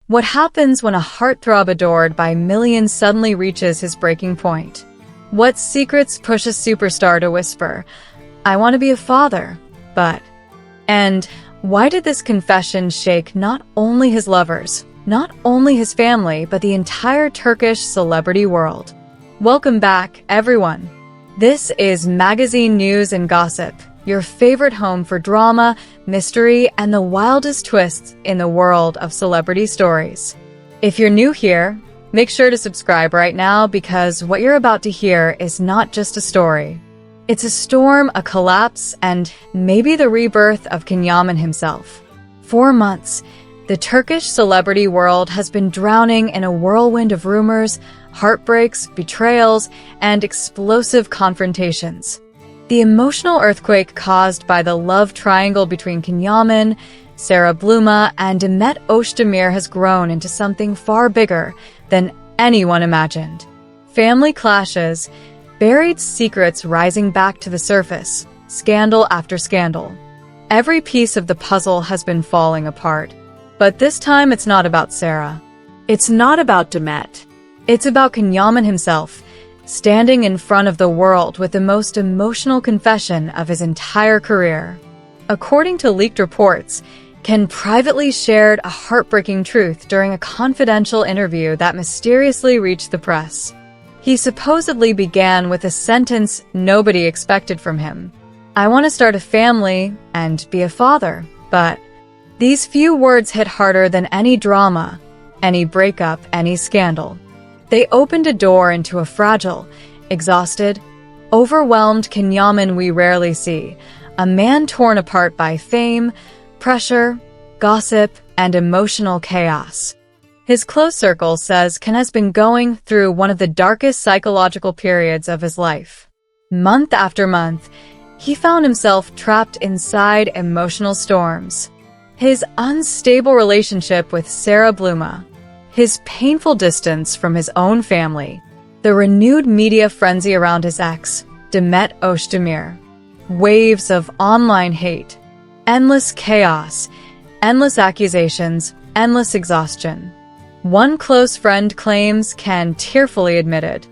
What happens when a heartthrob adored by millions suddenly reaches his breaking point? What secrets push a superstar to whisper, "I want to be a father, but..." And why did this confession shake not only his lovers, not only his family, but the entire Turkish celebrity world? Welcome back, everyone. This is Magazine News and Gossip, your favorite home for drama, mystery, and the wildest twists in the world of celebrity stories. If you're new here, make sure to subscribe right now because what you're about to hear is not just a story. It's a storm, a collapse, and maybe the rebirth of Yaman himself. For months, the Turkish celebrity world has been drowning in a whirlwind of rumors, heartbreaks, betrayals, and explosive confrontations. The emotional earthquake caused by the love triangle between Yaman, Sarah Bluma, and Demet Özdemir has grown into something far bigger than anyone imagined. Family clashes, buried secrets rising back to the surface, scandal after scandal. Every piece of the puzzle has been falling apart. But this time it's not about Sarah. It's not about Demet. It's about Yaman himself, standing in front of the world with the most emotional confession of his entire career. According to leaked reports, Ken privately shared a heartbreaking truth during a confidential interview that mysteriously reached the press. He supposedly began with a sentence nobody expected from him. "I want to start a family and be a father," but these few words hit harder than any drama, any breakup, any scandal. They opened a door into a fragile, exhausted, overwhelmed Yaman we rarely see, a man torn apart by fame, pressure, gossip, and emotional chaos. His close circle says Ken has been going through one of the darkest psychological periods of his life. Month after month, he found himself trapped inside emotional storms. His unstable relationship with Sarah Bluma, his painful distance from his own family, the renewed media frenzy around his ex, Demet Özdemir, waves of online hate, endless chaos, endless accusations, endless exhaustion. One close friend claims Ken tearfully admitted,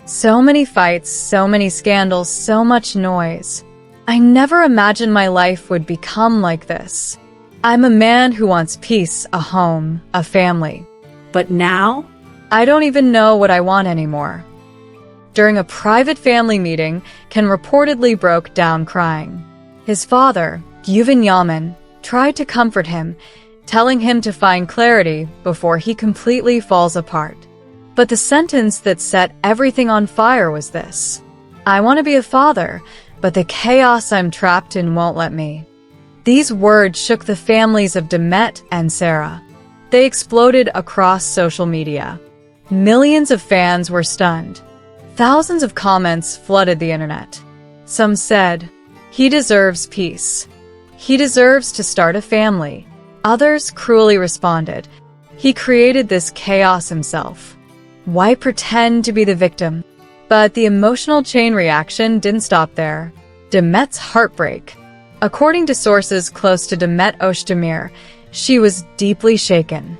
"So many fights, so many scandals, so much noise. I never imagined my life would become like this. I'm a man who wants peace, a home, a family. But now, I don't even know what I want anymore." During a private family meeting, Ken reportedly broke down crying. His father, Yaman, tried to comfort him, telling him to find clarity before he completely falls apart. But the sentence that set everything on fire was this: "I want to be a father, but the chaos I'm trapped in won't let me." These words shook the families of Demet and Sarah. They exploded across social media. Millions of fans were stunned. Thousands of comments flooded the internet. Some said, "He deserves peace. He deserves to start a family." Others cruelly responded, "He created this chaos himself. Why pretend to be the victim?" But the emotional chain reaction didn't stop there. Demet's heartbreak. According to sources close to Demet Özdemir, she was deeply shaken.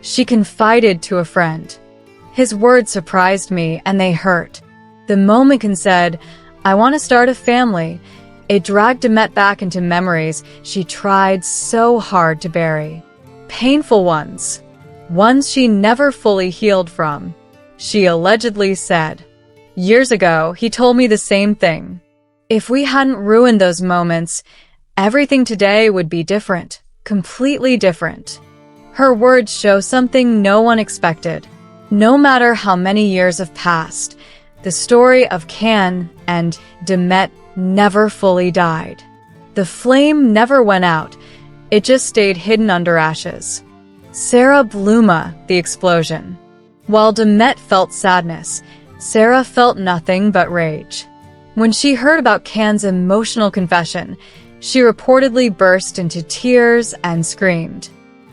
She confided to a friend, "His words surprised me and they hurt." The moment Ken said, "I want to start a family," it dragged Demet back into memories she tried so hard to bury. Painful ones. Ones she never fully healed from. She allegedly said, "Years ago, he told me the same thing. If we hadn't ruined those moments, everything today would be different, completely different." Her words show something no one expected. No matter how many years have passed, the story of Ken and Demet never fully died. The flame never went out, it just stayed hidden under ashes. Sarah Bluma, the explosion. While Demet felt sadness, Sarah felt nothing but rage. When she heard about Ken's emotional confession, she reportedly burst into tears and screamed,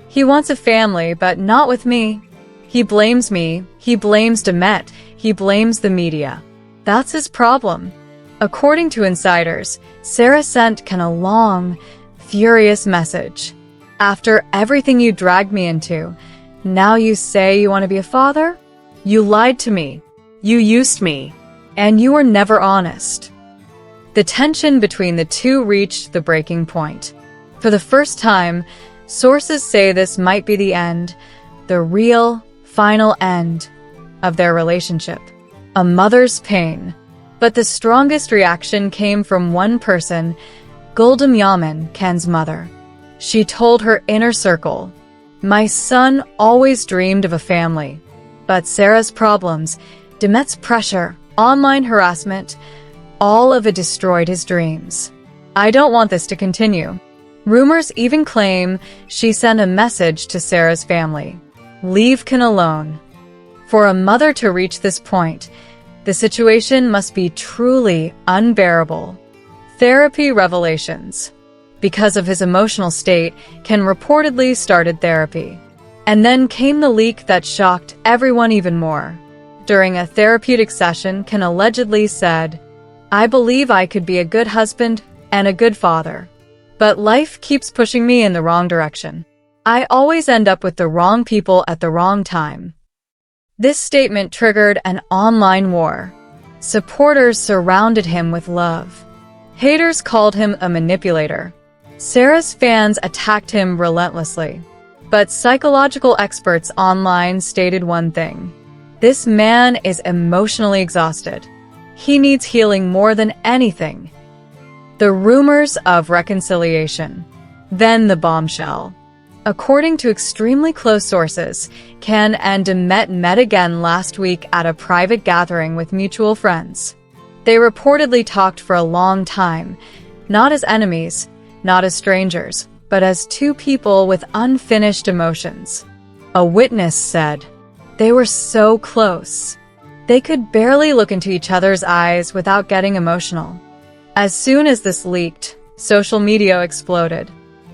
"He wants a family, but not with me. He blames me, he blames Demet, he blames the media. That's his problem." According to insiders, Sarah sent Ken a long, furious message. "After everything you dragged me into, Now you say you want to be a father? You lied to me. You used me. And you were never honest. The tension between the two reached the breaking point. For the first time, sources say this might be the end, the real, final end of their relationship. A mother's pain. But the strongest reaction came from one person, Yaman, Ken's mother. She told her inner circle, "My son always dreamed of a family. But Sarah's problems, Demet's pressure, online harassment, all of it destroyed his dreams. I don't want this to continue." Rumors even claim she sent a message to Sarah's family. Leave Ken alone. For a mother to reach this point, the situation must be truly unbearable. Therapy revelations. Because of his emotional state, Ken reportedly started therapy. And then came the leak that shocked everyone even more. During a therapeutic session, Ken allegedly said, "I believe I could be a good husband and a good father. But life keeps pushing me in the wrong direction. I always end up with the wrong people at the wrong time." This statement triggered an online war. Supporters surrounded him with love. Haters called him a manipulator. Sarah's fans attacked him relentlessly. But psychological experts online stated one thing. This man is emotionally exhausted. He needs healing more than anything. The rumors of reconciliation. Then the bombshell. According to extremely close sources, Ken and Demet met again last week at a private gathering with mutual friends. They reportedly talked for a long time, not as enemies, not as strangers, but as two people with unfinished emotions. A witness said, "They were so close. They could barely look into each other's eyes without getting emotional." As soon as this leaked, social media exploded.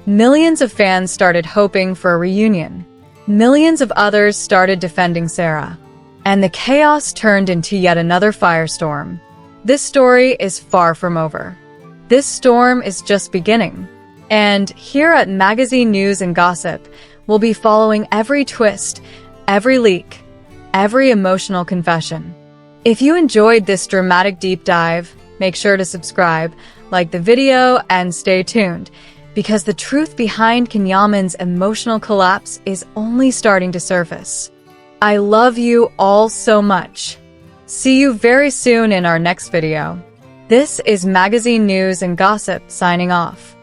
Millions of fans started hoping for a reunion. Millions of others started defending Sarah. And the chaos turned into yet another firestorm. This story is far from over. This storm is just beginning. And here at Magazine News and Gossip, we'll be following every twist, every leak, every emotional confession. If you enjoyed this dramatic deep dive, make sure to subscribe, like the video, and stay tuned, because the truth behind Ken Yaman's emotional collapse is only starting to surface. I love you all so much. See you very soon in our next video. This is Magazine News and Gossip signing off.